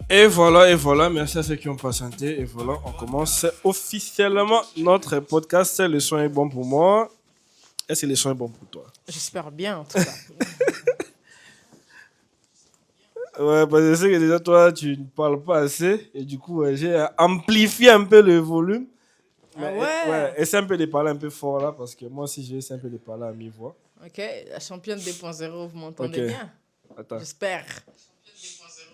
Et voilà, merci à ceux qui ont patienté. Et voilà, on commence officiellement notre podcast. Le son est bon pour moi. Est-ce que le son est bon pour toi? J'espère bien, en tout cas. Ouais, parce que je sais que déjà toi, tu ne parles pas assez. Et du coup, j'ai amplifié un peu le volume. Ah Mais ouais? essaie un peu de parler un peu fort là, parce que moi aussi, je vais essayer un peu de parler à mi-voix. Ok, la championne 2.0, vous Ok, m'entendez bien? attends. J'espère.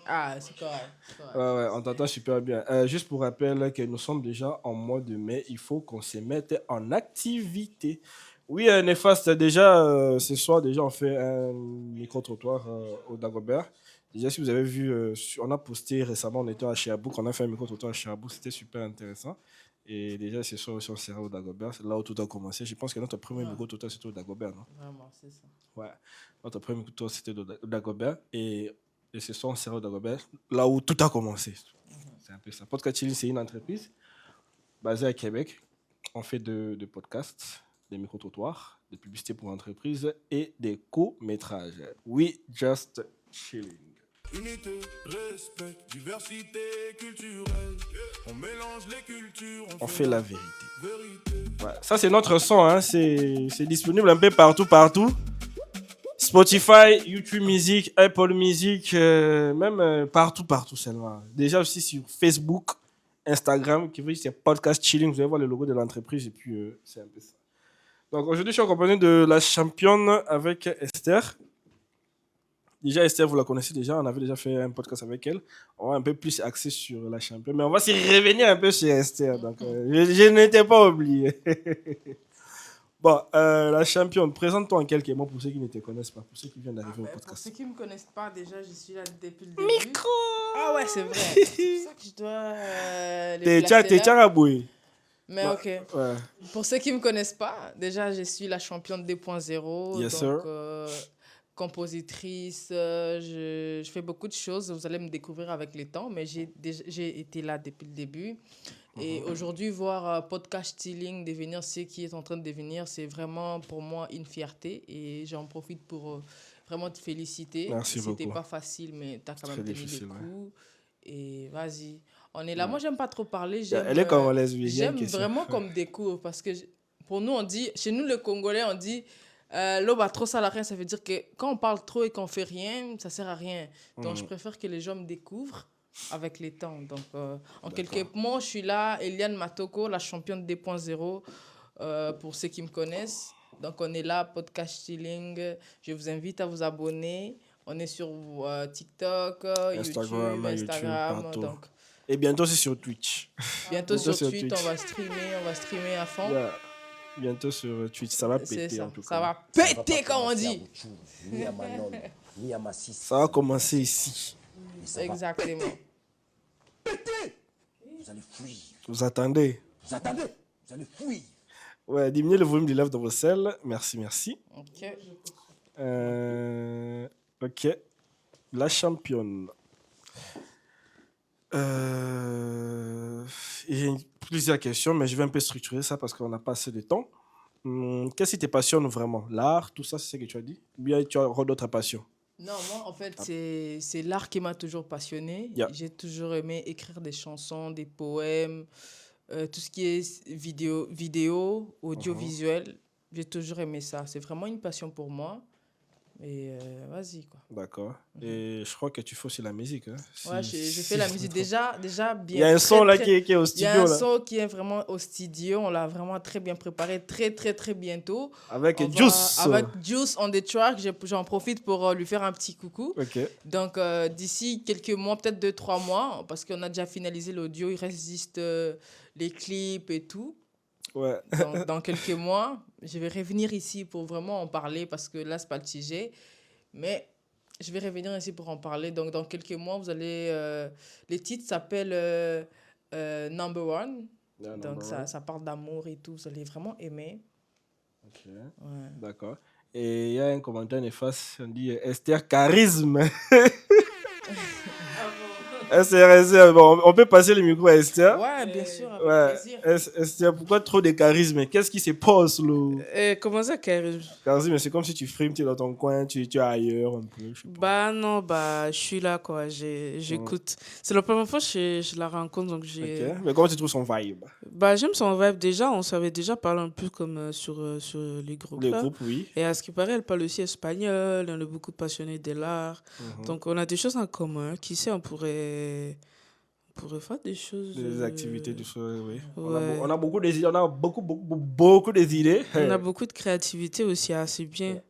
Ah, c'est correct. C'est correct. Ouais, on t'entend super bien. Juste pour rappel que nous sommes déjà en mois de mai, il faut qu'on se mette en activité. Oui, Néfaste, déjà, ce soir, déjà, on fait un micro-trottoir au Dagobert. Déjà, si vous avez vu, on a posté récemment, on était à Sherbrooke, on a fait un micro-trottoir à Sherbrooke, c'était super intéressant. Et déjà, ce soir aussi, on sera au Dagobert, c'est là où tout a commencé. Je pense que notre premier Ouais, micro-trottoir, c'était au Dagobert, non? vraiment, c'est ça. Ouais, notre premier micro-trottoir, c'était au Dagobert. Et ce soir, on sera au Dagobert, là où tout a commencé. C'est un peu ça. Podcast Chilling, c'est une entreprise basée à Québec. On fait de podcasts, des micro-trottoirs, des publicités pour entreprises et des courts-métrages. We just chilling. Unité, respect, diversité culturelle. On mélange les cultures, On fait la vérité. vérité. Ouais, ça, c'est notre son. Hein. C'est disponible un peu partout. Spotify, YouTube Music, Apple Music, même partout seulement. Déjà aussi sur Facebook, Instagram, qui veut dire c'est Podcast Chilling. Vous allez voir le logo de l'entreprise et puis c'est un peu ça. Donc aujourd'hui, je suis accompagné de la championne avec Esther. Déjà, Esther, vous la connaissez déjà, on avait déjà fait un podcast avec elle. On va un peu plus axé sur la championne, mais on va s'y revenir un peu sur Esther. Donc, je n'étais pas oublié. Bon, la championne, présente-toi en quelques mots pour ceux qui ne te connaissent pas, pour ceux qui viennent d'arriver au Pour podcast. ceux qui ne me connaissent pas, déjà, je suis là depuis le début. Micro. Ah ouais, c'est vrai. C'est pour ça que je dois les T'es placer là. Tcharaboué. Mais ok. Ouais. Pour ceux qui ne me connaissent pas, déjà, je suis la championne 2.0. Yes, donc, sir. compositrice, je fais beaucoup de choses. Vous allez me découvrir avec le temps, mais j'ai été là depuis le début. Et aujourd'hui, voir Podcast Stealing devenir ce qui est en train de devenir, c'est vraiment pour moi une fierté. Et j'en profite pour vraiment te féliciter. Merci C'était beaucoup. pas facile, mais tu as quand Très même tenu difficile, les ouais. coups. Et vas-y, on est là. Ouais. Moi, j'aime pas trop parler. Elle est congolaise, oui, il y a une J'aime question. vraiment qu'on me découvre parce que pour nous, on dit, chez nous, les Congolais, on dit l'eau va trop salarié, ça veut dire que quand on parle trop et qu'on fait rien, ça sert à rien. Donc, je préfère que les gens me découvrent avec les temps. Donc, en quelques mots, je suis là, Eliane Matoko, la championne 2.0, pour ceux qui me connaissent. Donc, on est là, Podcast Chilling. Je vous invite à vous abonner. On est sur TikTok, Instagram, Instagram. partout. Donc, Et bientôt, c'est sur Twitch. bientôt sur Twitch, on va streamer à fond. Yeah. Bientôt sur Twitch, ça va C'est péter ça. en tout cas. Ça va péter, comme on dit. Ni à Manon, ni à Massis. Ça va commencer ici. Et ça va Exactement. péter. Vous allez fuir. Vous attendez? Vous attendez. Vous allez fuir. Ouais, diminuez le volume des lèvres dans vos selles. Merci. Ok. Ok. La championne. J'ai plusieurs questions, mais je vais un peu structurer ça parce qu'on n'a pas assez de temps. Qu'est-ce qui te passionne vraiment? L'art, tout ça, c'est ce que tu as dit? Ou bien tu as d'autres passions? Non, moi, en fait, c'est l'art qui m'a toujours passionné. Yeah. J'ai toujours aimé écrire des chansons, des poèmes, tout ce qui est vidéo, audiovisuel. J'ai toujours aimé ça. C'est vraiment une passion pour moi. Et vas-y, quoi. D'accord. Et je crois que tu fais aussi la musique. Hein? Ouais, je fais la musique déjà bien. Il y a un son là qui est au Il y studio. a un Là. son qui est vraiment au studio. On l'a vraiment très bien préparé, très bientôt. Avec On Juice. Avec Juice on the track. J'en profite pour lui faire un petit coucou. Ok. Donc, d'ici quelques mois, peut-être 2-3 mois, parce qu'on a déjà finalisé l'audio, il reste juste les clips et tout. Ouais. Donc, dans quelques mois, je vais revenir ici pour vraiment en parler parce que là, c'est pas le sujet. Mais je vais revenir ici pour en parler. Donc, dans quelques mois, vous allez... les titres s'appellent Number One. Yeah, Donc, ça parle d'amour et tout. Vous allez vraiment aimer. Ok. Ouais. D'accord. Et il y a un commentaire néfaste, on dit Esther charisme. Esther, bon, on peut passer le micro à Esther. Ouais, bien sûr, avec Ouais, plaisir. Esther, pourquoi trop de charisme? Qu'est-ce qui se passe, là? Comment ça, Karim? Charisme, c'est comme si tu frimes, tu es dans ton coin, tu es ailleurs un peu, je sais pas. Bah non, bah je suis là quoi, j'écoute. C'est la première fois que je la rencontre, donc j'ai... Ok, mais comment tu trouves son vibe? Bah j'aime son vibe déjà, on savait déjà parler un peu comme sur les groupes Les là. groupes, oui. Et à ce qui paraît, elle parle aussi espagnol, on est beaucoup passionnés de l'art. Donc on a des choses en commun, qui sait, on pourrait faire des choses... Des activités du soir, oui. Ouais. On a beaucoup d'idées, on a beaucoup d'idées. On a beaucoup de créativité aussi, ah, c'est bien.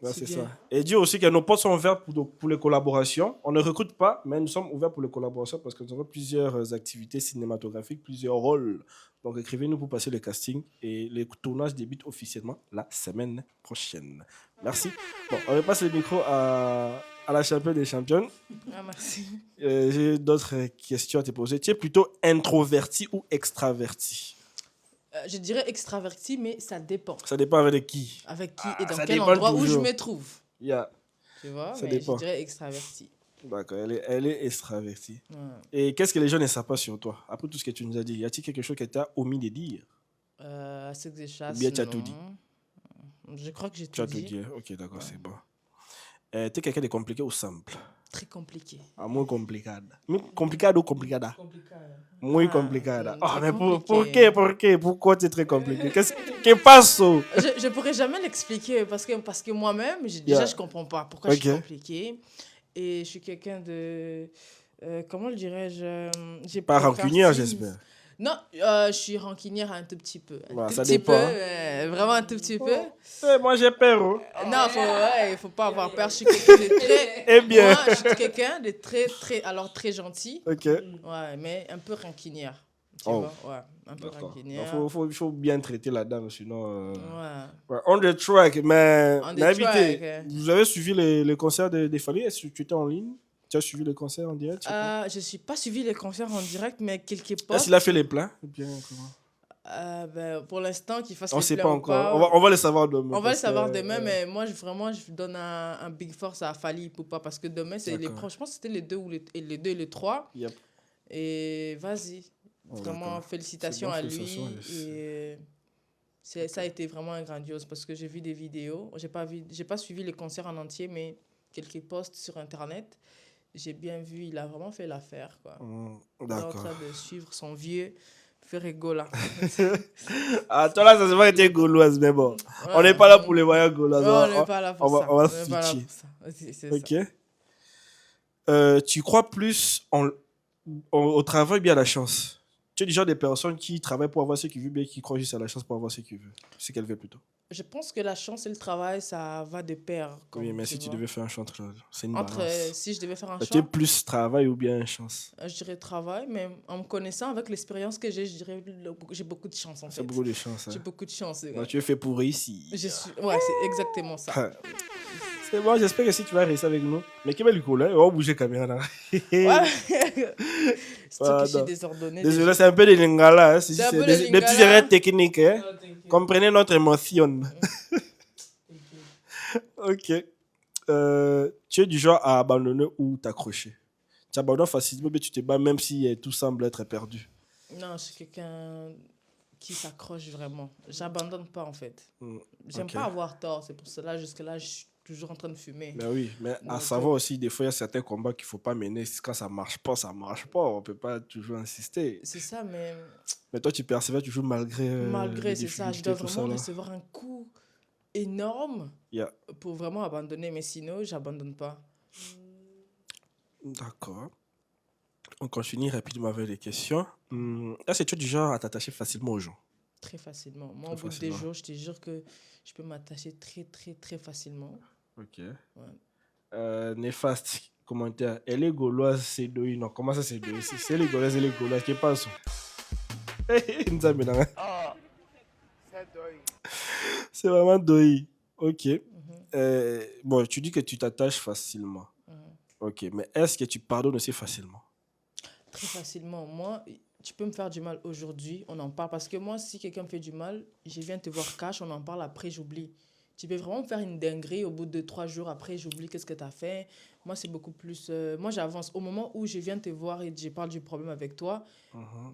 Ouais, c'est c'est bien. ça. Et dire aussi que nos portes sont ouvertes pour les collaborations. On ne recrute pas, mais nous sommes ouverts pour les collaborations parce que nous avons plusieurs activités cinématographiques, plusieurs rôles. Donc écrivez-nous pour passer le casting et les tournages débutent officiellement la semaine prochaine. Merci. Bon, on repasse le micro à la championne des championnes. Ah, merci. J'ai d'autres questions à te poser. Tu es plutôt introverti ou extraverti? Je dirais extraverti, mais ça dépend. Ça dépend avec qui. Avec qui et dans ça quel dépend endroit où je toujours. me trouve. Yeah. Tu vois, Ça mais dépend. je dirais extraverti. D'accord, elle est extravertie. Ouais. Et qu'est-ce que les gens ne savent pas sur toi? Après tout ce que tu nous as dit, y a-t-il quelque chose que tu as omis de dire? À ce que je chasse, Ou bien tu as non. tout dit? Je crois que j'ai Tu tout as tout dit. dit. Ok, d'accord, c'est bon. Tu es quelqu'un de compliqué ou simple? Très compliqué. Ah, muy complicada. Muy complicado ou complicada? Muy complicada. très Ah, mais compliqué. pour qué? Pourquoi tu es très compliqué? Qu'est-ce qui passe? Je pourrais jamais l'expliquer parce que moi-même, déjà, Yeah. je comprends pas pourquoi je suis Ok. compliqué. Et je suis quelqu'un de... comment le dirais-je? J'ai Pas rancunière, procrastine. j'espère. Non, je suis rancunière un tout petit peu. Un Ouais, tout ça petit dépend, peu, vraiment un tout petit peu. Moi, j'ai peur. Oh. Non, faut pas avoir peur. Je suis quelqu'un de très... Eh bien. Moi, je suis quelqu'un de alors très gentil. Ok. Ouais, mais un peu rancunière. Tu Oh. vois, ouais, un peu D'accord. rancunière. Il faut bien traiter la dame, sinon... Ouais. Ouais, on the track, mais On the invité, track, hein. vous avez suivi les concerts des Fally? Est-ce que tu étais en ligne? Tu as suivi les concerts en direct? Je sais pas. Je suis pas suivi les concerts en direct, mais quelque part. Est-ce qu'il a fait les plans? Ou bien comment? Pour l'instant, qu'il fasse On ne les sait plans pas ou encore. pas, On va le savoir demain. on va le parce que, savoir demain, mais moi, je donne un big force à Fally Ipupa parce que demain, c'est D'accord. je pense que c'était les 2 les 2 et les 3. Yep. Et vas-y. Oh, Vraiment, d'accord. félicitations C'est bon, à lui. félicitations, yes. Et ça a été vraiment grandiose parce que j'ai vu des vidéos. J'ai pas suivi les concerts en entier, mais quelques posts sur Internet. J'ai bien vu, il a vraiment fait l'affaire, quoi. Il est en D'accord. train de suivre son vieux Ferregola. Ah, toi là, ça se voit que t'es gauloise, mais bon. On n'est pas là pour les voyages gauloises. On n'est pas là pour ça. on va n'est pas là switcher. pour ça. C'est Ok. ça. Tu crois plus au travail ou bien à la chance? Tu es du genre des personnes qui travaillent pour avoir ce qu'ils veulent, bien qui croient juste à la chance pour avoir ce qu'ils veulent. Ce qu'elles veulent plutôt. Je pense que la chance et le travail, ça va de pair. Oui, mais si tu vois. devais faire un choix entre... C'est une Entre, balance. si je devais faire un Tu es choix, plus travail ou bien chance? je dirais travail, mais en me connaissant, avec l'expérience que j'ai, je dirais j'ai beaucoup de chance, en fait. C'est beaucoup de chance. Hein. J'ai beaucoup de chance. Donc, tu es fait pour réussir. Ouais, c'est exactement ça. C'est bon, j'espère que si tu vas réussir avec nous. Mais quel est le cool, hein? On va bouger la caméra là. Ouais. C'est que je suis non. désordonnée. Désolé, c'est un peu de lingala. Hein. C'est un peu Des de petits lingala. erreurs techniques. Hein. Comprenez notre émotion. Ok. Tu es du genre à abandonner ou t'accrocher? Tu abandonnes facilement, mais tu te bats même si tout semble être perdu. Non, je suis quelqu'un qui s'accroche vraiment. J'abandonne pas, en fait. J'aime ok. pas avoir tort. C'est pour cela, jusque-là, je suis toujours en train de fumer. Mais oui, mais à Donc, savoir aussi, des fois, il y a certains combats qu'il ne faut pas mener. Quand ça marche pas, ça marche pas. On peut pas toujours insister. C'est ça, mais Mais toi, tu persévères toujours malgré. malgré, les c'est ça. Je difficultés, dois tout vraiment ça, là. recevoir un coup énorme Yeah. pour vraiment abandonner. Mais sinon, j'abandonne pas. D'accord. On continue rapidement avec les questions. Là, c'est tu du genre à t'attacher facilement aux gens. Très facilement. Moi, Très au bout des facilement. jours, je te jure que je peux m'attacher très, très, très facilement. Ok. Néfaste commentaire. Elle est gauloise, c'est douille. Non, comment ça, c'est douille? C'est les gauloises et les gauloises qui passent. Nous avons maintenant. C'est vraiment douille. Ok. Bon, tu dis que tu t'attaches facilement. Ok, mais est-ce que tu pardonnes aussi facilement? Très facilement. Moi, tu peux me faire du mal aujourd'hui, on en parle. Parce que moi, si quelqu'un me fait du mal, je viens te voir cash, on en parle après, j'oublie. Tu peux vraiment faire une dinguerie au bout de 3 jours. Après, j'oublie qu'est-ce que tu as fait. Moi, c'est beaucoup plus... moi, j'avance. Au moment où je viens te voir et je parle du problème avec toi,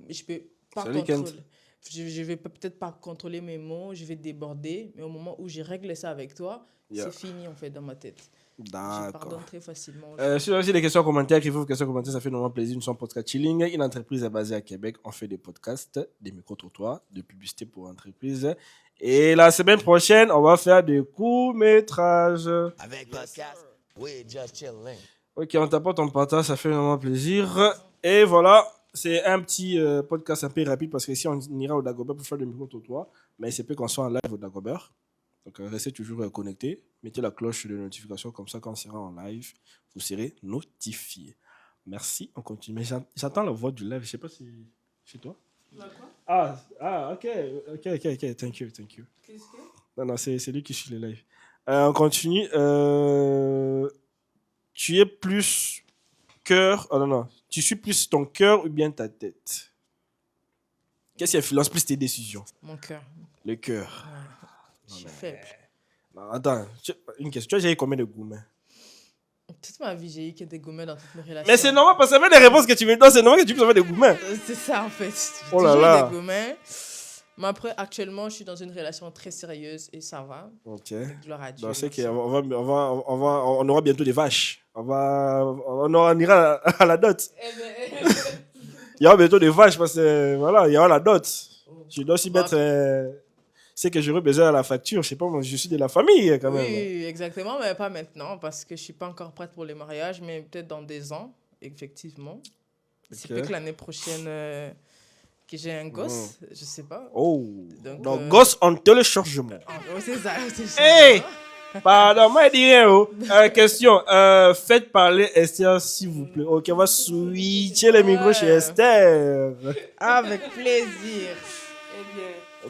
je peux pas C'est le week-end. contrôler. Je vais peut-être pas contrôler mes mots, je vais déborder. Mais au moment où je règle ça avec toi, Yeah. c'est fini, en fait, dans ma tête. Je D'accord. pardonne très facilement. Si vous avez aussi des questions en commentaire, écrivez vos questions en commentaire, ça fait énormément plaisir. Nous sommes Podcast Chilling, une entreprise basée à Québec. On fait des podcasts, des micro-trottoirs, de publicité pour entreprises. Et la semaine prochaine, on va faire des courts-métrages. Avec podcast, we just chilling. Ok, on t'apporte ton partage, ça fait énormément plaisir. Et voilà, c'est un petit podcast un peu rapide parce que ici, on ira au Dagobert pour faire des micro-trottoirs. Mais c'est peut qu'on soit en live au Dagobert. Donc, restez toujours connectés. Mettez la cloche de notification comme ça, quand on sera en live, vous serez notifiés. Merci, on continue. Mais j'entends la voix du live, je ne sais pas si c'est toi. Ok, thank you. Qu'est-ce que... Non, c'est lui qui suit le live. On continue. Tu es plus cœur... Oh non, tu suis plus ton cœur ou bien ta tête? Qu'est-ce qui influence plus tes décisions? Mon cœur. Le cœur. Je suis faible. Non, attends, une question. Tu as déjà combien de gourmets? Toute ma vie, j'ai eu que des gourmets dans toutes mes relations. Mais c'est normal parce que avec les réponses que tu me donnes, c'est normal que tu puisses avoir des gourmets. C'est ça, en fait. J'ai Oh là toujours eu là. des gourmets. Mais après, actuellement, je suis dans une relation très sérieuse et ça va. Ok. Gloire à Dieu. Donc, c'est merci. on aura bientôt des vaches. On ira à la dot. Il y aura bientôt des vaches parce que voilà, il y aura la dot. Je dois aussi mettre c'est que j'aurais besoin à la facture. Je sais pas, moi, je suis de la famille quand même. Oui, exactement, mais pas maintenant parce que je suis pas encore prête pour les mariages, mais peut-être dans des ans, effectivement. C'est Ok. peut-être que l'année prochaine que j'ai un gosse, je sais pas. Oh. Donc, gosse en téléchargement. Oh, c'est ça. Hey! Pardon, moi, je dis rien. Oh. Question. Faites parler Esther, s'il vous plaît. Ok, on va switcher les micros chez Esther. Avec plaisir. Eh bien,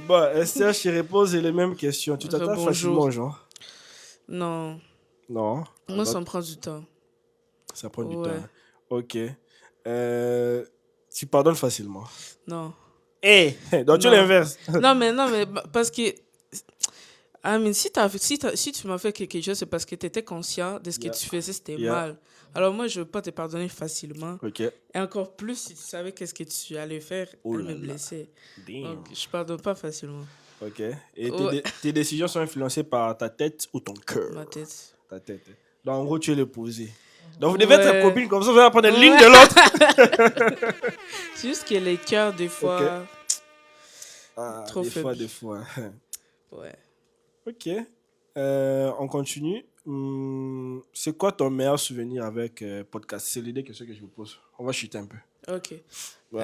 Bon, Esther, je te repose les mêmes questions. Tu t'attends Bonjour. facilement, genre? non. Non. Moi, ça me prend du temps. Ça prend du Ouais. temps. Ok. Tu pardonnes facilement. Non. Eh, donc tu es Non. l'inverse. non, mais parce que... Ah, mais si tu m'as fait quelque chose, c'est parce que tu étais conscient de ce que Yeah. tu faisais, c'était Yeah. mal. Alors moi, je ne veux pas te pardonner facilement. Ok. Et encore plus, si tu savais qu'est-ce que tu allais faire, Oh elle là me là. blessait. Damn. Donc, je ne pardonne pas facilement. Ok. Et Ouais. tes décisions sont influencées par ta tête ou ton cœur? Ma tête. Ta tête. Donc, en gros, tu es l'épousé. Donc, vous devez être Ouais. copine, comme ça, vous allez apprendre l'une de l'autre. C'est juste que les cœurs, des fois... Ah, Trop des fois, faible. des fois. Ouais. Ok. On continue. C'est quoi ton meilleur souvenir avec podcast? C'est l'idée que je vous pose. On va chuter un peu. Ok. Ouais.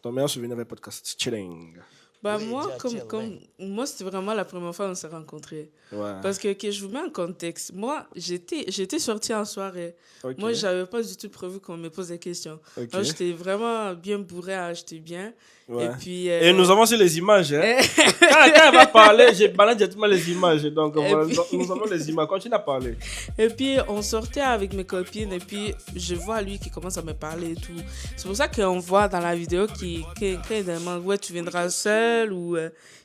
Ton meilleur souvenir avec podcast? Chilling. Bah Oui, moi, déjà, comme moi, c'était vraiment la première fois qu'on s'est rencontrés. Ouais. Parce que je vous mets en contexte. Moi, j'étais sortie en soirée. Ok. Moi, j'avais pas du tout prévu qu'on me pose des questions. Ok. Alors, j'étais vraiment bien bourrée, j'étais bien. Ouais. Et puis... Et nous avons aussi les images. Hein. quand elle va parler, j'ai balade directement les images. Donc, Et voilà, puis- nous avons les images. Continue à parler. Et puis, on sortait avec mes copines et puis je vois lui qui commence à me parler et tout. C'est pour ça qu'on voit dans la vidéo quand il demande « Ouais, tu viendras seul » ou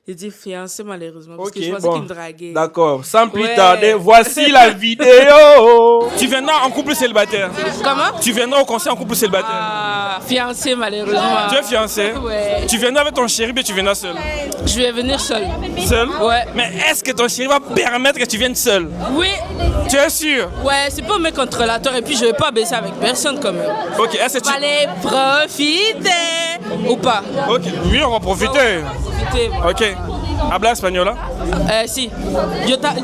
il dit « Fiancé malheureusement » parce que Ok, je pensais bon. qu'il me draguait. D'accord. Sans plus Ouais. tarder, voici la vidéo. Tu viendras en couple célibataire. Comment? Tu viendras au concert en couple célibataire. Ah, fiancé malheureusement. Tu es fiancé. Ouais. Tu viendras avec ton chéri, mais tu viendras seul. Je vais venir seul. Seul? Ouais. Mais est-ce que ton chéri va permettre que tu viennes seul? Oui. Tu es sûr? Ouais, c'est pas un mec contrôlateur et puis je vais pas baisser avec personne quand même. Ok, est-ce que tu... Allez, profiter ou pas? Ok, oui, on va profiter. Profiter. Ok. Habla española. Si.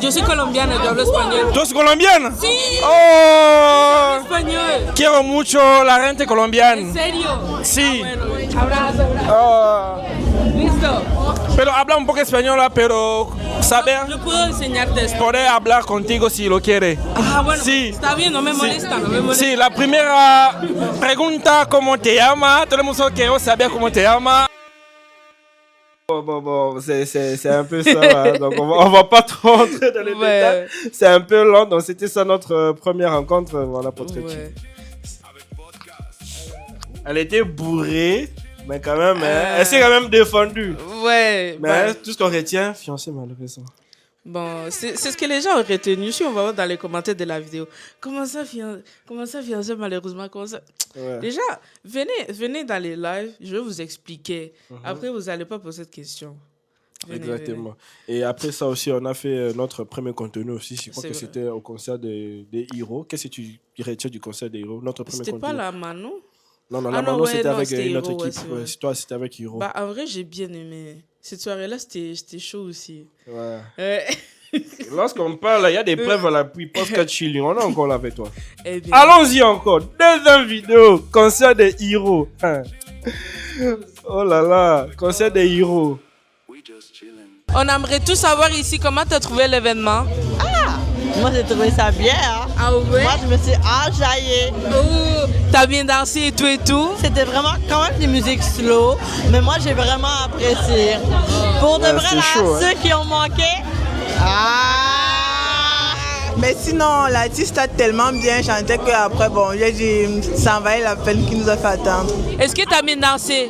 Yo soy colombiana, yo hablo español. ¿Tú eres colombiana? Sí. Oh, Español. quiero mucho la gente ¿En colombiana. serio? Sí. Bueno, abrazo. Oh, Listo. pero habla un poco española, pero saber Yo puedo enseñarte esto. poder hablar contigo si lo quiere. Ah, bueno. Sí. Está bien, no me molesta, no me molesta. Sí, la primera pregunta, ¿cómo te llama? Todo el mundo quiere saber cómo te llama. Bon, c'est un peu ça. Hein. Donc, on va pas trop rentrer dans les Ouais. détails. C'est un peu long. Donc, c'était ça notre première rencontre. Voilà, pour te Ouais. Elle était bourrée, mais quand même, elle s'est quand même défendue. Ouais. Mais bah, tout ce qu'on retient, fiancé malheureusement. Bon, c'est ce que les gens ont retenu. Si on va voir dans les commentaires de la vidéo. Comment ça, fiancé, malheureusement? Comment ça? Ouais. Déjà, venez dans les lives, je vais vous expliquer. Après, vous n'allez pas poser de questions. Exactement. Et après ça aussi, on a fait notre premier contenu aussi. Je crois C'est que vrai. c'était au concert des Hero. Qu'est-ce que tu retiens du concert des Hero? Notre premier C'était contenu. pas la Manon? Non, Ah la non, Mano, ouais, c'était non, avec c'était une autre Hero, ouais, équipe. c'est vrai. Ouais, toi, c'était avec Hero. Bah, en vrai, j'ai bien aimé. Cette soirée-là, c'était chaud aussi. Ouais. Lorsqu'on parle, il y a des preuves à l'appui. Post-4 chilling, on est encore là avec toi. Eh bien, Allons-y encore. Deuxième vidéo. Concert des Hero. Hein. Oh là là. Concert des Hero. on aimerait tout savoir ici comment tu as trouvé l'événement. Moi, j'ai trouvé ça bien. Hein. Ah ouais? Moi, je me suis enjaillée. Oh, t'as bien dansé et tout. C'était vraiment quand même des musiques slow, mais moi, j'ai vraiment apprécié. Pour de Ouais, vrai, c'est là, chaud, hein. ceux qui ont manqué, Mais sinon, l'artiste a tellement bien chanté qu'après, bon, j'ai dit, ça en valait la peine qu'il nous a fait attendre. Est-ce que t'as bien dansé?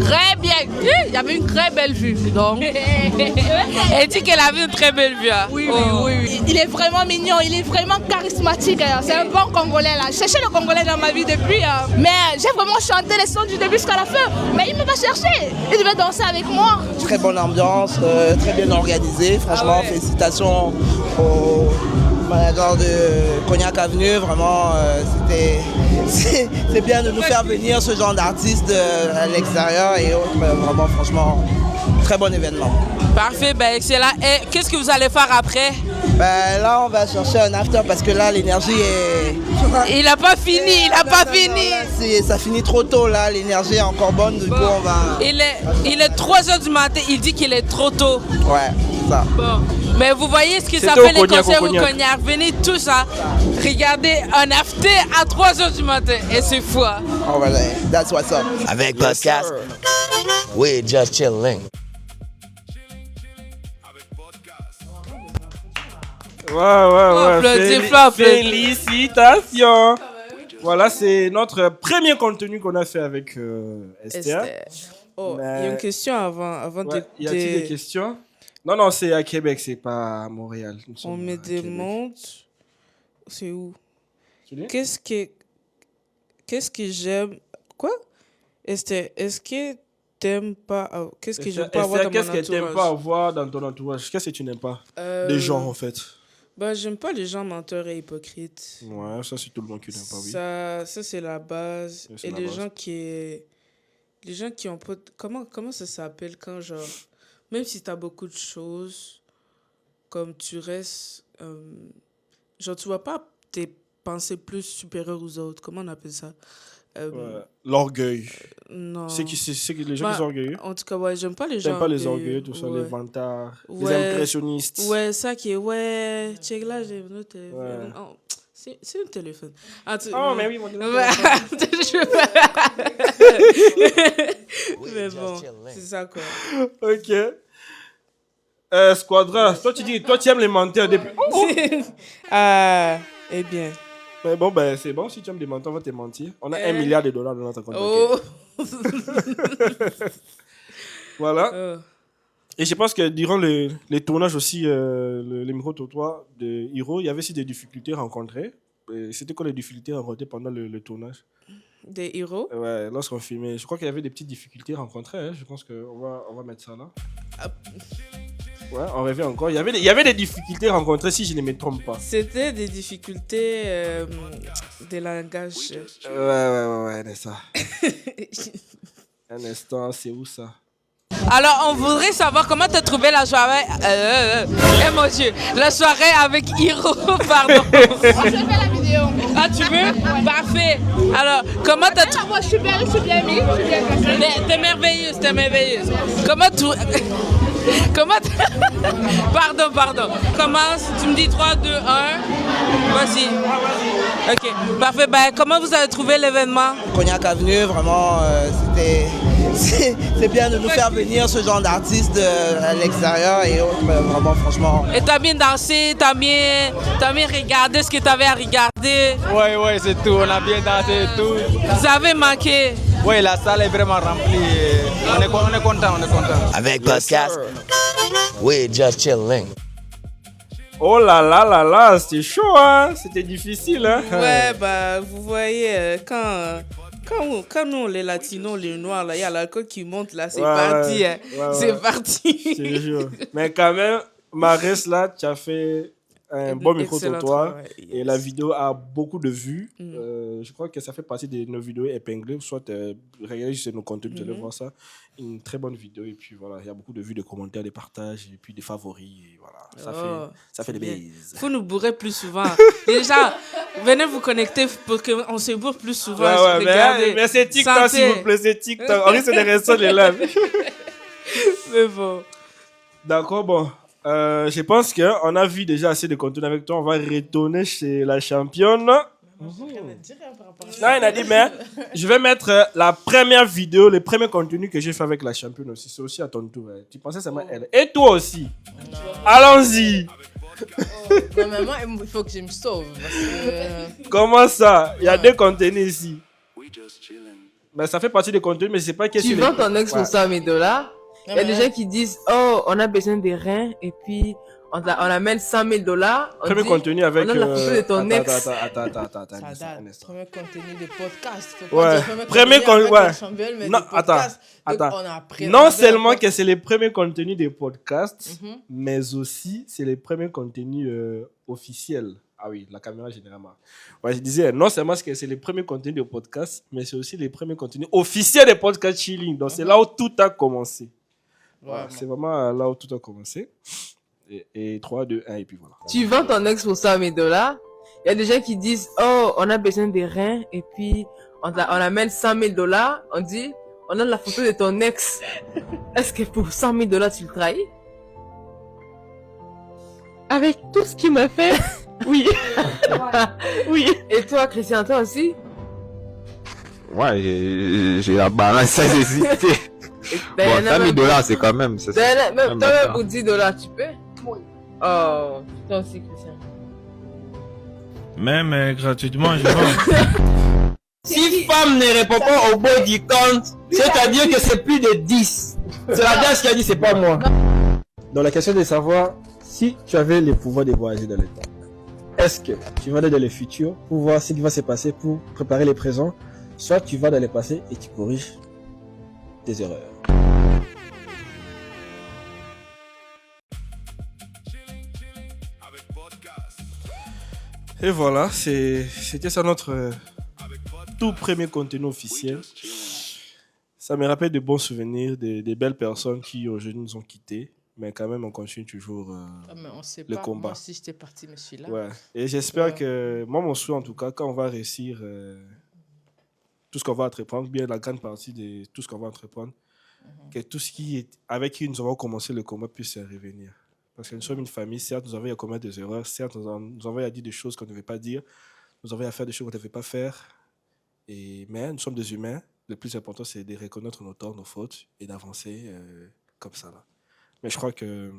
Très bien. Il y avait une très belle vue. Donc. Elle dit qu'elle avait une très belle vue. Hein? Oui. Il est vraiment mignon, il est vraiment charismatique. C'est un bon Congolais là. Je cherchais le Congolais dans ma vie depuis. Mais j'ai vraiment chanté les sons du début jusqu'à la fin. Mais il ne m'a pas cherché. Il devait danser avec moi. Très bonne ambiance, très bien organisé. Franchement, félicitations au manager de Cognac Avenue. Vraiment, c'est bien de nous faire venir ce genre d'artistes à l'extérieur et autres. Vraiment, franchement, très bon événement. Parfait, ben excellent. Et qu'est-ce que vous allez faire après? Ben, là, on va chercher un after parce que là, l'énergie est... Il n'a pas fini, il n'a pas fini. Là, ça finit trop tôt, là. L'énergie est encore bonne, du coup, on va... Il est 3h du matin, il dit qu'il est trop tôt. Ouais, c'est ça. Bon. Mais vous voyez ce que ça C'était au fait les Cognac, concerts au au Cognac. Cognac. Venez tous à regarder un after à 3h du matin. Et c'est fou. Hein? Oh, voilà, that's what's up. Avec podcast, we just chilling. Ouais. Applaudis, Félicitations. Voilà, c'est notre premier contenu qu'on a fait avec Esther. Oh, il y a Mais- une question avant Ouais, y a-t-il des questions? Non, c'est à Québec, c'est pas à Montréal. Nous On sommes me à Québec. demande, c'est où? Tu dis? Qu'est-ce que j'aime? Quoi? Esther, est-ce que t'aimes pas... Qu'est-ce que j'aime pas avoir dans mon Qu'est-ce que tu n'aimes pas entourage? avoir dans ton entourage? Qu'est-ce que tu n'aimes pas? Euh, Les gens, en fait. Ben, j'aime pas les gens menteurs et hypocrites. Ouais, ça, c'est tout le monde qui n'aime pas, oui. Ça c'est la base. Ça, c'est Et la les base. gens qui ont pas... Comment ça s'appelle quand, genre... Même si t'as beaucoup de choses, comme tu restes... genre, tu vois pas tes pensées plus supérieures aux autres. Comment on appelle ça? Ouais. L'orgueil. Non. C'est que les gens Bah, qui sont orgueilleux. En tout cas, ouais, j'aime pas les gens... T'aimes pas les orgueilleux. orgueilleux, tout ça, Ouais. les vantards, les Ouais. impressionnistes. Ouais, ça qui est... Ouais, check là, j'ai un autre téléphone. Ouais. Oh, c'est un téléphone. Ah, Oh, mais oui, mon Ouais. Mais just bon, chilling. c'est ça quoi. Ok. Squadra, toi tu aimes les menteurs depuis... Ah, eh bien. Mais bon, ben c'est bon, si tu aimes les menteurs, on va te mentir. On a $1 milliard dans notre compte Oh. bancaire. Voilà. Oh. Et je pense que durant les tournages aussi, les micro-trottoirs de Hero, il y avait aussi des difficultés rencontrées. Et c'était quoi les difficultés rencontrées pendant le tournage? Des héros. Ouais, lorsqu'on filmait, je crois qu'il y avait des petites difficultés rencontrées. Hein. Je pense qu'on va mettre ça là. Ouais, on revient encore. Il y avait des difficultés rencontrées, si je ne me trompe pas. C'était des difficultés de langage. Ouais, c'est ça. Un instant, c'est où ça? Alors, on voudrait savoir comment tu as trouvé la soirée. Mon Dieu, la soirée avec Hiro, pardon. Je fais la vidéo. Ah, tu veux? Parfait. Alors, comment tu as trouvé. Moi, je suis bien mis, je suis bien placée. Mais t'es merveilleuse. Comment tu... Pardon. Commence, tu me dis 3, 2, 1. Vas-y. Ok, parfait. Ben, comment vous avez trouvé l'événement? Cognac Avenue, vraiment, c'est bien de nous faire venir ce genre d'artistes à l'extérieur et autres. Vraiment, franchement. Et t'as bien dansé, t'as bien regardé ce que t'avais à regarder. Ouais, c'est tout. On a bien dansé et tout. Vous avez manqué. Ouais, la salle est vraiment remplie. On est content. Avec podcast, we just chilling. Oh là là là là, c'était chaud, hein. C'était difficile, hein. Ouais, bah, vous voyez, quand nous, les latinos, les noirs, là, il y a l'alcool qui monte, là, c'est parti. Hein. C'est parti. Je te jure. Mais quand même, Marès, là, tu as fait un bon micro-trottoir. Et la vidéo a beaucoup de vues. Je crois que ça fait partie de nos vidéos épinglées. Soit regardez juste nos contenus, vous allez voir ça. Une très bonne vidéo. Et puis voilà, il y a beaucoup de vues, de commentaires, de partages, et puis des favoris. Et voilà, ça fait des baises. Il faut nous bourrer plus souvent. Déjà, venez vous connecter pour qu'on se bourre plus souvent. Mais c'est TikTok, s'il vous plaît, c'est TikTok. On risque de rester les lives. Mais bon. D'accord, bon. Je pense qu'on a vu déjà assez de contenu avec toi. On va retourner chez la championne. Non, il a dit, mais je vais mettre la première vidéo, le premier contenu que j'ai fait avec la championne aussi. C'est aussi à ton tour. Hein. Tu pensais seulement elle. Et toi aussi. Allons-y. Non, mais moi, il faut que je me sauve. Parce que... Comment ça? Il y a deux contenus ici. Mais ça fait partie des contenus, mais c'est pas qu'est-ce que tu vends ton ex pour $100 000. Il y a des gens qui disent, oh, on a besoin des reins et puis on amène $100 000. Premier contenu avec. On a la photo de ton ex. Attends. Premier contenu de podcast. Premier contenu. Non, attends. Non seulement que c'est les premiers contenus des podcasts, mais aussi c'est les premiers contenus officiels. Ah oui, la caméra généralement. Ouais, je disais, non seulement que c'est les premiers contenus de podcast, mais c'est aussi les premiers contenus officiels des podcasts chilling. Donc c'est là où tout a commencé. Voilà, c'est vraiment là où tout a commencé. Et 3, 2, 1, et puis voilà. Tu vends ton ex pour $100 000. Il y a des gens qui disent, oh, on a besoin des reins, et puis on amène $100 000. On dit, on a la photo de ton ex. Est-ce que pour $100 000, tu le trahis? Avec tout ce qu'il m'a fait, oui. Oui. Et toi, Christian, toi aussi? Ouais, j'ai la balance, ça c'est bon, $100 000, c'est quand même. Même toi, pour $10, tu peux? Oui. Oh, toi aussi, Christian. Même gratuitement, je vends. Si femme ne répond pas au bout du compte, c'est-à-dire que c'est plus de 10. C'est la danse qui a dit, c'est pas moi. Donc la question est de savoir si tu avais le pouvoir de voyager dans le temps. Est-ce que tu vas dans le futur pour voir ce qui va se passer pour préparer les présents, soit tu vas dans le passé et tu corriges tes erreurs. Et voilà, c'était ça notre tout premier contenu officiel. Ça me rappelle de bons souvenirs, des belles personnes qui aujourd'hui nous ont quittés. Mais quand même, on continue toujours mais on sait le pas. combat. Moi, si j'étais parti, mais je suis là. Ouais. Et j'espère que, moi, mon souhait en tout cas, quand on va réussir tout ce qu'on va entreprendre, bien la grande partie de tout ce qu'on va entreprendre, que tout ce qui est avec qui nous avons commencé le combat puisse revenir. Parce que nous sommes une famille, certes, nous avons à commettre des erreurs, certes, nous avons à dire des choses qu'on ne devait pas dire, nous avons à faire des choses qu'on ne devait pas faire. Mais nous sommes des humains. Le plus important, c'est de reconnaître nos torts, nos fautes et d'avancer comme ça. Là. Mais je crois que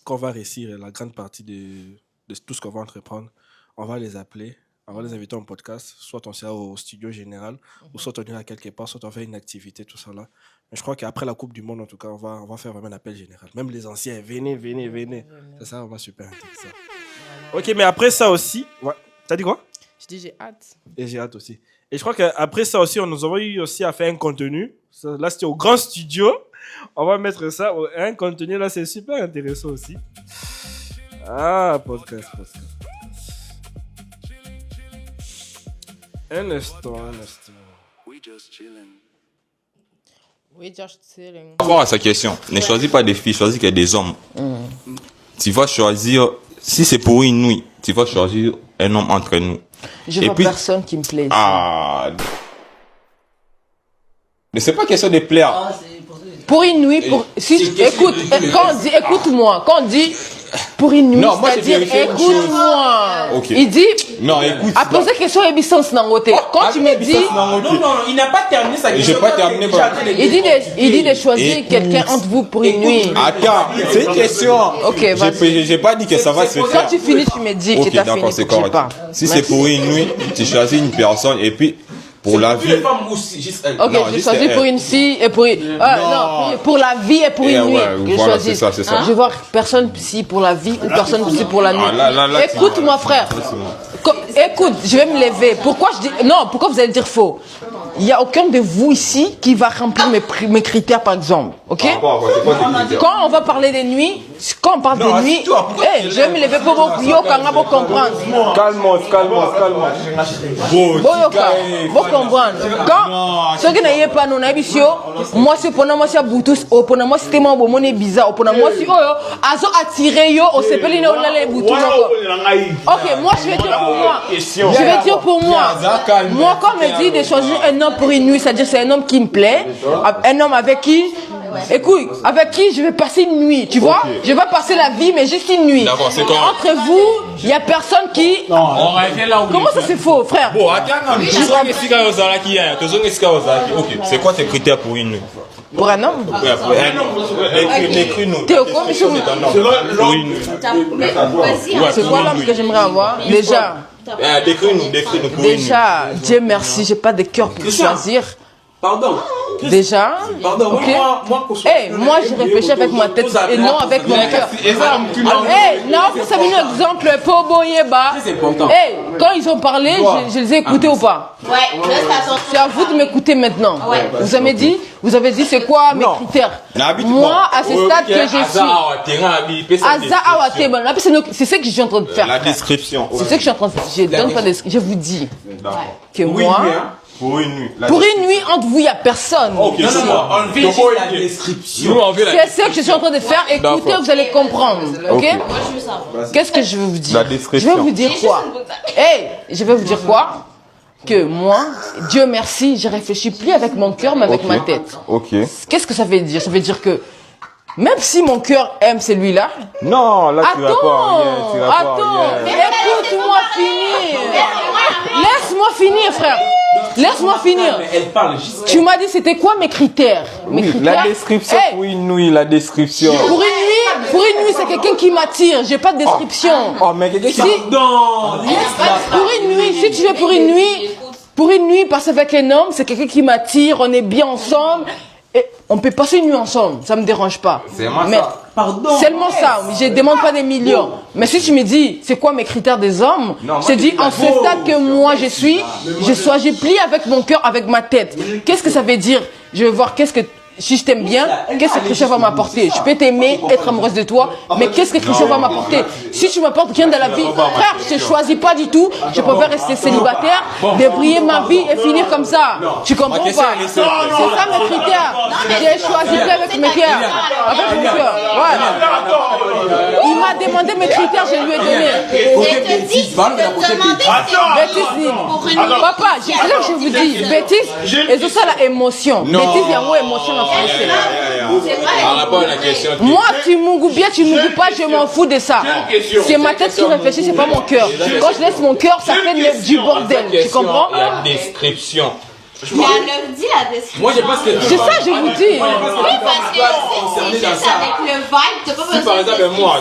quand on va réussir la grande partie de tout ce qu'on va entreprendre, on va les appeler, on va les inviter en podcast, soit on sera au studio général, ou soit on ira quelque part, soit on fait une activité, tout ça là. Mais je crois qu'après la Coupe du Monde, en tout cas, on va faire vraiment un appel général. Même les anciens, venez. C'est ça, on va super intéresser ça. Ok, mais après ça aussi, ouais. T'as dit quoi? Je dis j'ai hâte. Et j'ai hâte aussi. Et je crois qu'après ça aussi, nous avons eu aussi à faire un contenu. Là, c'était au grand studio. On va mettre ça, un contenu là, c'est super intéressant aussi. Ah, podcast. Un instant. We just chilling. Par rapport à sa question, ne choisis pas des filles, choisis que des hommes. Tu vas choisir, si c'est pour une nuit, tu vas choisir un homme entre nous. Je vois personne qui me plaît. Ah. Mais c'est pas question de plaire. Pour une nuit, écoute, écoute-moi, quand on dit pour une nuit, c'est-à-dire écoute-moi. Okay. Il dit, non, écoute. à poser question et bissance nangote. Quand tu me dis, non, il n'a pas terminé sa question. J'ai pas terminé. Il dit de choisir quelqu'un entre vous pour une nuit. Attends, c'est une question. Ok, vas-y. J'ai pas dit que ça va se faire. Quand tu finis, tu me dis que tu t'as fini. C'est correct. Si c'est pour une nuit, tu choisis une personne et puis Pour la vie. Les femmes aussi, juste elle. Ok, je choisis pour une fille et pour une... non, pour la vie et pour une nuit. Ouais, Je voilà, choisis. c'est ça. Je vois personne si pour la vie ou personne si pour la nuit. Là, Écoute-moi, frère. Écoute, je vais me lever. Pourquoi je dis... Non, pourquoi vous allez dire faux? Il n'y a aucun de vous ici qui va remplir mes critères, par exemple. Ok? Quand on va parler des nuits, quand on parle des nuits, je vais me lever pour vous comprendre. Vous comprendre. Quand ce qui n'est pas non habitué, moi c'est pour moi c'est boutus, pour moi c'est tellement bon, mon bizarre, pour moi c'est azo attiré yo, on s'appelle les boutous. Ok, moi je vais dire pour moi. Je vais dire pour moi. Moi quand on me dit de choisir un homme pour une nuit, c'est-à-dire c'est un homme qui me plaît, un homme avec qui, écoute, avec qui je vais passer une nuit, tu vois? Je vais pas passer la vie, mais juste une nuit. Entre vous, il y a personne qui. Comment ça c'est faux, frère? Bon, attends, ok, c'est quoi tes critères pour une nuit? Pour un homme? Ouais, pour un homme. Décris-nous. T'es au courant, mais pour une nuit. C'est quoi l'homme que j'aimerais avoir? Déjà. Décris-nous pour une nuit. Déjà, Dieu merci, j'ai pas de cœur pour choisir. Pardon. Déjà, pardon, ok. Moi je réfléchis avec ma tête et non avec mon cœur. Non, vous savez un exemple pour Boyeba. Quand ils ont parlé, je les ai écoutés ou pas? Ouais, c'est à vous de m'écouter maintenant. Vous avez dit c'est quoi mes critères? Moi, à ce stade que je suis. C'est ce que je suis en train de faire. La description. C'est ce que je suis en train de faire. Je donne pas de description. Je vous dis que moi. Pour une nuit. Pour une nuit, entre vous, il n'y a personne. Ok, on vit juste la description. C'est ce que je suis en train de faire. Écoutez, vous allez comprendre. Ok? Qu'est-ce que je vais vous dire? La description. Je vais vous dire quoi? Je vais vous dire quoi? Que moi, Dieu merci, je réfléchis plus avec mon cœur, mais avec ma tête. Ok. Qu'est-ce que ça veut dire? Ça veut dire que même si mon cœur aime celui-là. Non, là tu vas pas rien. Attends, écoute-moi finir. Laisse-moi finir, frère. Laisse-moi finir. Tu m'as dit c'était quoi mes critères? La description pour une nuit, la description. Pour une nuit, c'est quelqu'un qui m'attire. J'ai pas de description. Oh, mais quelqu'un qui pour une nuit, si tu veux pour une nuit, passer avec un homme, c'est quelqu'un qui m'attire. On est bien ensemble. Et on peut passer une nuit ensemble, ça me dérange pas. C'est ça. Pardon. Seulement ça, je demande pas des millions. Mais si tu me dis, c'est quoi mes critères des hommes? Je te dis, en ce stade que moi je suis, j'ai plié avec mon cœur, avec ma tête. Qu'est-ce que ça veut dire? Je vais voir si je t'aime bien, qu'est-ce que Christian va m'apporter? Je peux t'aimer, être amoureuse de toi, mais qu'est-ce que Christian va m'apporter? Si tu m'apportes rien dans la vie, frère, je ne choisis pas du tout. Je préfère rester célibataire, débrouiller ma vie et finir comme ça. Tu comprends pas? C'est ça mes critères. J'ai choisi avec mes cœurs, avec mon cœur. Il m'a demandé mes critères, je lui ai donné. Bêtise. Papa, c'est là que je vous dis, bêtise, et tout ça la émotion. Bêtise, il y a moins émotion en français. Par rapport à la question. Moi, tu m'ougues bien, tu m'ougues pas, je m'en fous de ça. C'est ma tête qui réfléchit, c'est pas mon cœur. Quand je laisse mon cœur, ça fait du bordel. Tu comprends? La description. Mais elle dit la description. Moi, j'ai pas ce que c'est ça, je vous dis. Oui, parce que c'est juste avec le vibe, t'as pas besoin de par exemple, moi.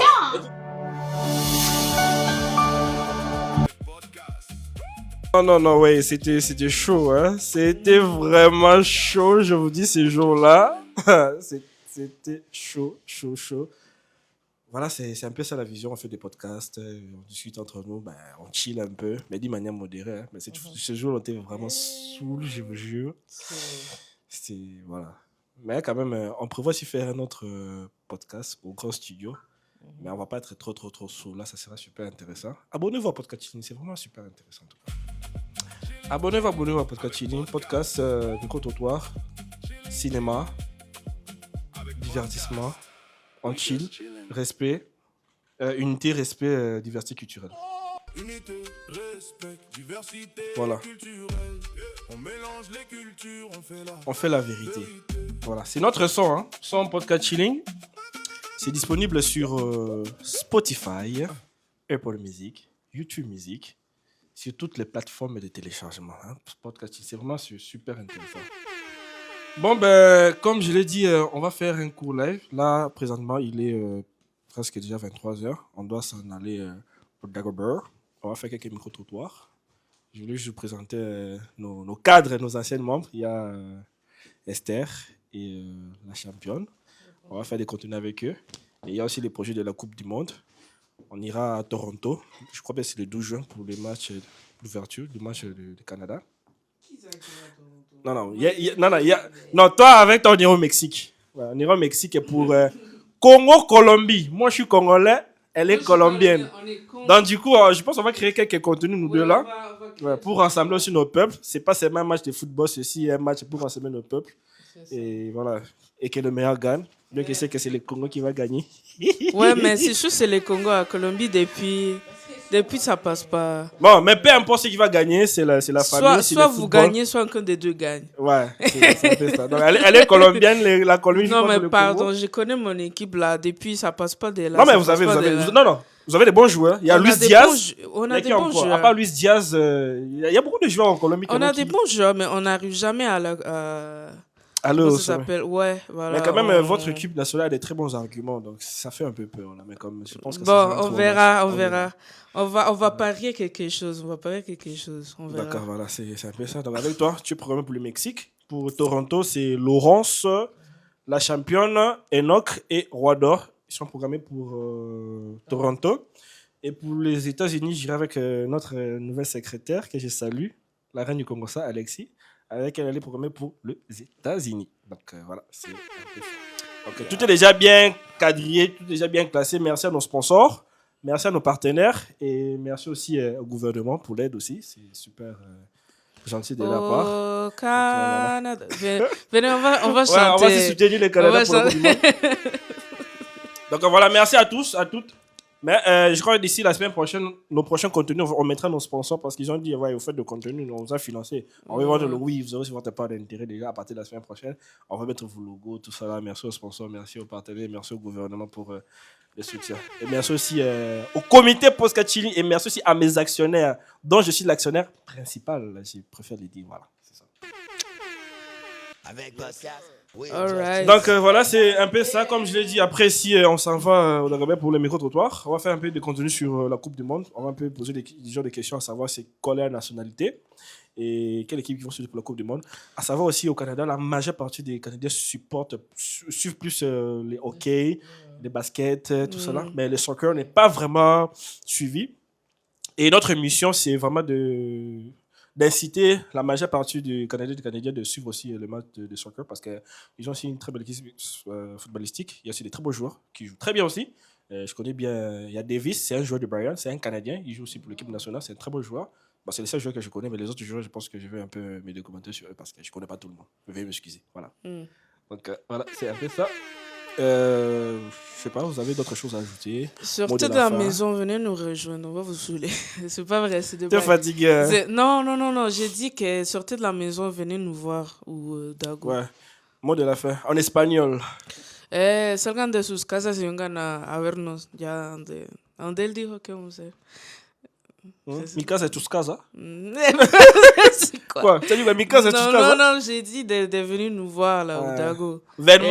Non, ouais, c'était chaud, hein. C'était vraiment chaud, je vous dis, ces jours-là. C'était chaud. Voilà, c'est un peu ça la vision. On fait des podcasts, on discute entre nous, on chill un peu, mais d'une manière modérée. Hein. Mais ce jour, on était vraiment saoul, je vous jure. C'était, voilà. Mais quand même, on prévoit aussi faire un autre podcast au grand studio. Mais on va pas être trop saoul. Là, ça sera super intéressant. Abonnez-vous à Podcast Chilling, c'est vraiment super intéressant en tout cas. Abonnez-vous à Podcast Chilling, podcast micro-trottoir, cinéma, divertissement, on chill, respect, unité, respect, diversité culturelle. Unité, respect, diversité voilà. culturelle. On mélange les cultures, on fait la vérité. Voilà, c'est notre son, hein. Son Podcast Chilling. C'est disponible sur Spotify, Apple Music, YouTube Music, sur toutes les plateformes de téléchargement. Hein. Podcast, c'est vraiment super intéressant. Bon, comme je l'ai dit, on va faire un court live. Là, présentement, il est presque déjà 23h. On doit s'en aller au Dagobert. On va faire quelques micro-trottoirs. Je voulais juste vous présenter nos cadres, nos anciens membres. Il y a Esther et la championne. On va faire des contenus avec eux. Et il y a aussi les projets de la Coupe du Monde. On ira à Toronto. Je crois que c'est le 12 juin pour les matchs d'ouverture du match du Canada. Non, toi avec toi, on ira au Mexique. Ouais, on ira au Mexique pour Congo-Colombie. Moi, je suis congolais. Elle est colombienne. Donc, du coup, je pense qu'on va créer quelques contenus, nous deux là, pour rassembler aussi nos peuples. C'est pas seulement un match de football, c'est un match pour rassembler nos peuples. Et voilà. Et que le meilleur gagne. Bien que c'est le Congo qui va gagner. Ouais, mais c'est sûr, c'est le Congo à Colombie depuis ça passe pas. Bon, mais peu importe ce qui va gagner, c'est la famille. Soit vous gagnez, soit aucun des deux gagne. Ouais, c'est un peu ça. Donc, elle est colombienne, la Colombie. Non, mais pardon, je connais mon équipe là. Depuis, ça passe pas de là. Non, mais vous avez des bons joueurs. Il y a Luis Diaz. On a des bons joueurs. À part Luis Diaz, il y a beaucoup de joueurs en Colombie. On a des bons joueurs, mais on n'arrive jamais Allô, ça s'appelle, ouais, voilà. Mais quand même, votre équipe nationale a des très bons arguments, donc ça fait un peu peur. Là, mais comme, je pense que on verra. On va parier quelque chose. D'accord, voilà, c'est un peu ça. Donc avec toi, tu es programmé pour le Mexique. Pour Toronto, c'est Laurence, la championne, Enoch et Roi d'Or. Ils sont programmés pour Toronto. Et pour les États-Unis, j'irai avec notre nouvelle secrétaire que je salue, la reine du Congo, Alexis. Avec elle, elle est programmée pour les États-Unis. Donc voilà, c'est un peu ça. Donc, tout est déjà bien quadrillé, tout est déjà bien classé. Merci à nos sponsors, merci à nos partenaires et merci aussi au gouvernement pour l'aide aussi. C'est super gentil de la part. Au Canada. Venez, on va chanter. Ouais, on va se soutenir le Canada pour le Coupe du Monde. Donc voilà, merci à tous, à toutes. Mais je crois que d'ici la semaine prochaine, nos prochains contenus, on mettra nos sponsors parce qu'ils ont dit, ouais, vous faites de contenu, on vous a financé. On va voir oui, vous aurez aussi votre part d'intérêt déjà à partir de la semaine prochaine. On va mettre vos logos, tout ça là. Merci aux sponsors, merci aux partenaires, merci au gouvernement pour le soutien. Et merci aussi au comité Podcast-Chilling et merci aussi à mes actionnaires, dont je suis l'actionnaire principal. Je préfère les dire, voilà, c'est ça. Avec podcast. Alright. Donc voilà, c'est un peu ça. Comme je l'ai dit, après, si on s'en va au Dagobert pour le micro-trottoir, on va faire un peu de contenu sur la Coupe du Monde. On va un peu poser des genres de questions à savoir c'est quelle est la nationalité et quelle équipe qui vont suivre pour la Coupe du Monde. À savoir aussi au Canada, la majeure partie des Canadiens suivent plus les hockey, les baskets, tout ça là. Mais le soccer n'est pas vraiment suivi. Et notre mission, c'est vraiment d'inciter la majeure partie des Canadiens de suivre aussi le match de soccer parce qu'ils ont aussi une très belle équipe footballistique. Il y a aussi des très beaux joueurs qui jouent très bien aussi. Je connais bien, il y a Davis, c'est un joueur de Brian, c'est un Canadien, il joue aussi pour l'équipe nationale, c'est un très beau joueur. Bon, c'est les seuls joueurs que je connais, mais les autres joueurs, je pense que je vais un peu me documenter sur eux parce que je ne connais pas tout le monde. Veuillez m'excuser. Voilà. Donc voilà, c'est un peu ça. Je sais pas, vous avez d'autres choses à ajouter? Sortez de la maison, venez nous rejoindre, on va vous saouler. C'est pas vrai, c'est de T'es fatigué? Non, j'ai dit que sortez de la maison, venez nous voir ou Dago. Ouais, mot de la fin, en espagnol. Salgan de sus casas y vengan a vernos. Ya donde él dijo que vamos a ir. Mi casa es tus casas? Quoi? Tu as dit mi casa es tus casas? Non, j'ai dit de venir nous voir là, au Dago. Ven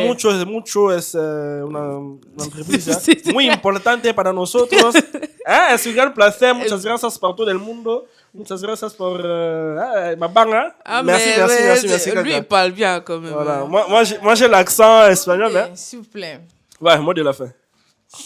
mucho es una entreprise muy importante para nosotros. Es un gran placer. Muchas gracias por todo el mundo. Muchas gracias por ma banga. Merci. Lui, il parle bien quand même. Voilà. Moi, j'ai l'accent espagnol. Okay, s'il vous plaît. Ouais, mot de la fin.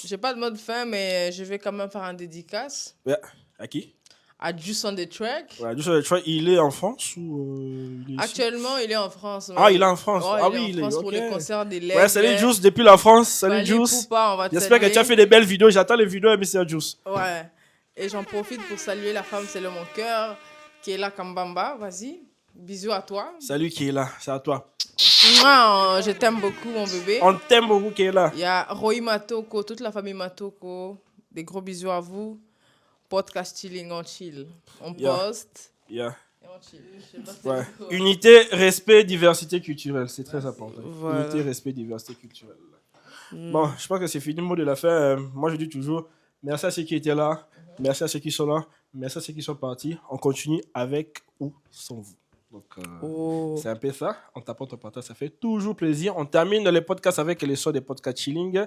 J'ai pas de mot de fin, mais je vais quand même faire un dédicace. Ouais. À qui? À Juice on the Track. Ouais, Juice on the Track, il est en France ou il est Actuellement, il est en France. Il est en France. Il est en France pour les concerts d'élèves. Ouais, salut Juice depuis la France. Salut Juice. J'espère que tu as fait des belles vidéos. J'attends les vidéos, Mr. Juice. Ouais. Et j'en profite pour saluer la femme, c'est le mon cœur, Kéla Kambamba. Vas-y. Bisous à toi. Salut Kéla, c'est à toi. Moi, je t'aime beaucoup, mon bébé. On t'aime beaucoup, Kéla. Il y a Roy Matoko, toute la famille Matoko. Des gros bisous à vous. Podcast Chilling, on chill. On poste. Et on chill. Ouais. Unité, respect, diversité culturelle. C'est très important. Voilà. Unité, respect, diversité culturelle. Bon, je pense que c'est fini le mot de la fin. Moi, je dis toujours merci à ceux qui étaient là. Merci à ceux qui sont là. Merci à ceux qui sont partis. On continue avec ou sans vous. Donc, c'est un peu ça. On t'apporte un partage. Ça fait toujours plaisir. On termine les podcasts avec les sons des podcasts chilling.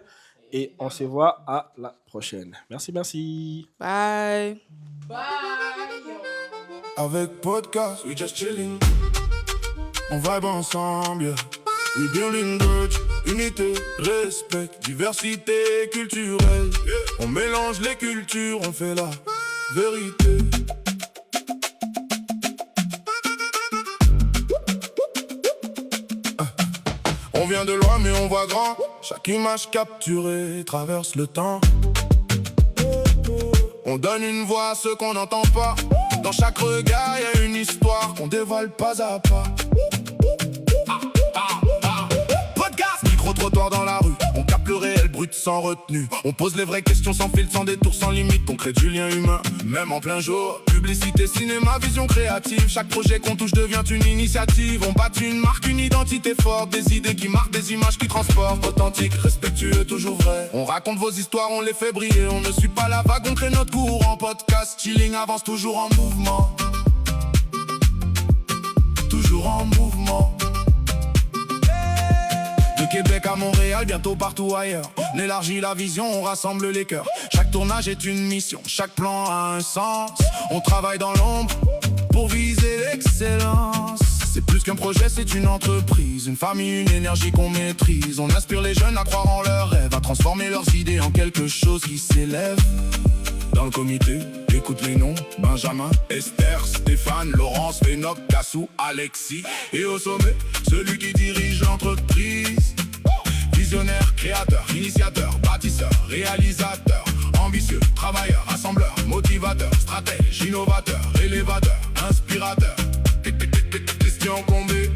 Et on se voit à la prochaine. Merci. Bye. Bye. avec podcast. We just chilling. On vibe ensemble. We building bridge, unité, respect, diversité culturelle. On mélange les cultures, on fait la vérité. On vient de loin mais on voit grand. Chaque image capturée traverse le temps. On donne une voix à ceux qu'on n'entend pas. Dans chaque regard y a une histoire qu'on dévoile pas à pas. Podcast, micro-trottoir dans la rue. On capte le réel brut sans retenue. On pose les vraies questions sans filtre, sans détour, sans limite. On crée du lien humain, même en plein jour. Publicité, cinéma, vision créative. Chaque projet qu'on touche devient une initiative. On bâtit une marque, une identité forte. Des idées qui marquent, des images qui transportent. Authentique, respectueux, toujours vrai. On raconte vos histoires, on les fait briller. On ne suit pas la vague, on crée notre courant. Podcast, chilling, avance toujours en mouvement. Toujours en mouvement. De Québec à Montréal, bientôt partout ailleurs. On élargit la vision, on rassemble les cœurs. Chaque tournage est une mission, chaque plan a un sens. On travaille dans l'ombre pour viser l'excellence. C'est plus qu'un projet, c'est une entreprise. Une famille, une énergie qu'on maîtrise. On inspire les jeunes à croire en leurs rêves, à transformer leurs idées en quelque chose qui s'élève. Dans le comité, écoute les noms: Benjamin, Esther, Stéphane, Laurence, Vénoc, Kassou, Alexis. Et au sommet, celui qui dirige l'entreprise. Visionnaire, créateur, initiateur, bâtisseur, réalisateur. Ambitieux, travailleur, rassembleur, motivateur, stratège, innovateur, élévateur, inspirateur. Christian Combé,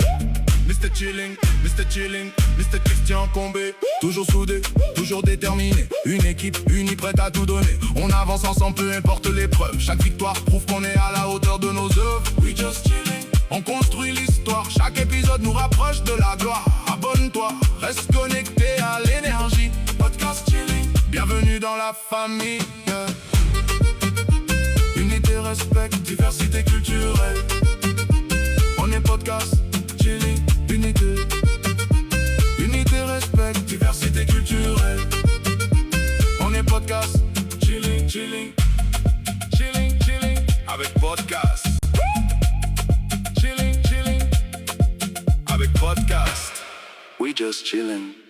Mr. Chilling, Mr. Christian Combé. Toujours soudé, toujours déterminé. Une équipe unie, prête à tout donner. On avance ensemble, peu importe l'épreuve. Chaque victoire prouve qu'on est à la hauteur de nos œuvres. We just chilling. On construit l'histoire, chaque épisode nous rapproche de la gloire. Abonne-toi, reste connecté à l'énergie. Podcast chilling, bienvenue dans la famille. Unité, respect, diversité culturelle. On est podcast chilling, unité. Unité, respect, diversité culturelle. On est podcast chilling, chilling. Chilling, chilling, avec podcast. Avec podcast. We just chillin'.